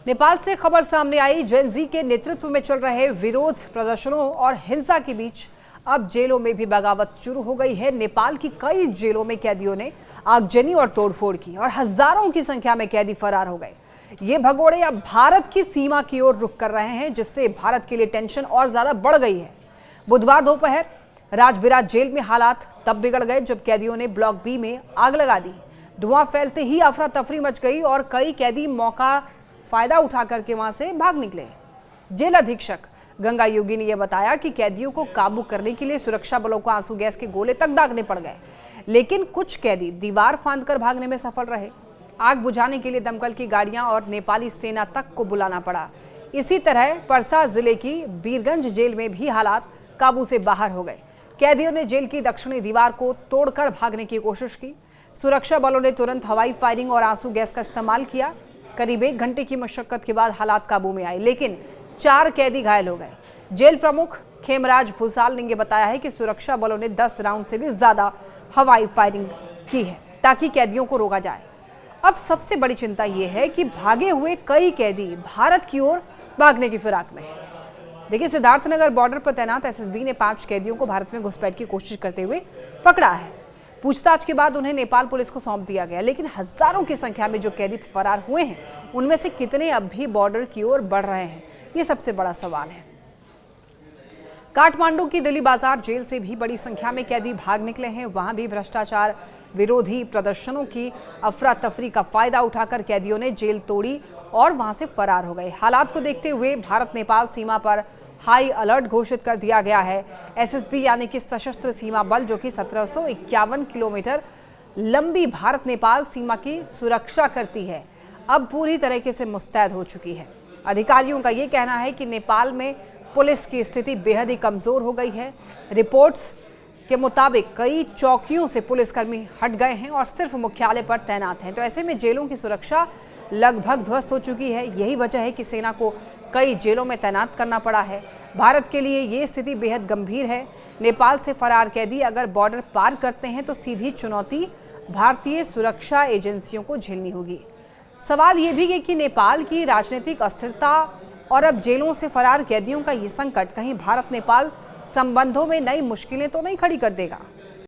नेपाल से खबर सामने आई। जेन जी के नेतृत्व में चल रहे विरोध प्रदर्शनों और हिंसा के बीच अब जेलों में भी बगावत शुरू हो गई है। नेपाल की कई जेलों में कैदियों ने आगजनी और तोड़फोड़ की और हजारों की संख्या में कैदी फरार हो गए। ये भगोड़े अब भारत की सीमा की ओर रुख कर रहे हैं, जिससे भारत के लिए टेंशन और ज्यादा बढ़ गई है। बुधवार दोपहर राजबिराज जेल में हालात तब बिगड़ गए जब कैदियों ने ब्लॉक बी में आग लगा दी। धुआं फैलते ही अफरा तफरी मच गई और कई कैदी मौका फायदा उठा करके वहां से भाग निकले। जेल अधीक्षक गंगा योगी ने यह बताया कि कैदियों को काबू करने के लिए सुरक्षा बलों को आंसू गैस के गोले तक दागने पड़ गए, लेकिन कुछ कैदी दीवार फांदकर भागने में सफल रहे। आग बुझाने के लिए दमकल की गाड़ियां और नेपाली सेना तक को बुलाना पड़ा। इसी तरह परसा जिले की बीरगंज जेल में भी हालात काबू से बाहर हो गए। कैदियों ने जेल की दक्षिणी दीवार को तोड़कर भागने की कोशिश की। सुरक्षा बलों ने तुरंत हवाई फायरिंग और आंसू गैस का इस्तेमाल किया। करीब 1 घंटे की मशक्कत के बाद हालात काबू में आए, लेकिन 4 कैदी घायल हो गए। जेल प्रमुख खेमराज भूसाल ने बताया है कि सुरक्षा बलों ने 10 राउंड से भी ज्यादा हवाई फायरिंग की है ताकि कैदियों को रोका जाए। अब सबसे बड़ी चिंता यह है कि भागे हुए कई कैदी भारत की ओर भागने की फिराक में। देखिए, सिद्धार्थनगर बॉर्डर पर तैनात एसएसबी ने 5 कैदियों को भारत में घुसपैठ की कोशिश करते हुए पकड़ा है। पूछताछ के बाद उन्हें नेपाल पुलिस को सौंप दिया गया, लेकिन हजारों की संख्या में जो कैदी फरार हुए हैं उनमें से कितने अब भी बॉर्डर की ओर बढ़ रहे हैं, ये सबसे बड़ा सवाल है। काठमांडू की दिल्ली बाजार जेल से भी बड़ी संख्या में कैदी भाग निकले हैं। वहां भी भ्रष्टाचार विरोधी प्रदर्शनों की अफरा तफरी का फायदा उठाकर कैदियों ने जेल तोड़ी और वहां से फरार हो गए। हालात को देखते हुए भारत नेपाल सीमा पर हाई अलर्ट घोषित कर दिया गया है। एसएसबी यानी कि सशस्त्र सीमा बल, जो कि 1751 किलोमीटर लंबी भारत नेपाल सीमा की सुरक्षा करती है, अब पूरी तरीके से मुस्तैद हो चुकी है। अधिकारियों का ये कहना है कि नेपाल में पुलिस की स्थिति बेहद ही कमजोर हो गई है। रिपोर्ट्स के मुताबिक कई चौकियों से पुलिसकर्मी हट गए हैं और सिर्फ मुख्यालय पर तैनात हैं। तो ऐसे में जेलों की सुरक्षा लगभग ध्वस्त हो चुकी है। यही वजह है कि सेना को कई जेलों में तैनात करना पड़ा है। भारत के लिए ये स्थिति बेहद गंभीर है। नेपाल से फरार कैदी अगर बॉर्डर पार करते हैं तो सीधी चुनौती भारतीय सुरक्षा एजेंसियों को झेलनी होगी। सवाल ये भी है कि नेपाल की राजनीतिक अस्थिरता और अब जेलों से फरार कैदियों का ये संकट कहीं भारत नेपाल संबंधों में नई मुश्किलें तो नहीं खड़ी कर देगा।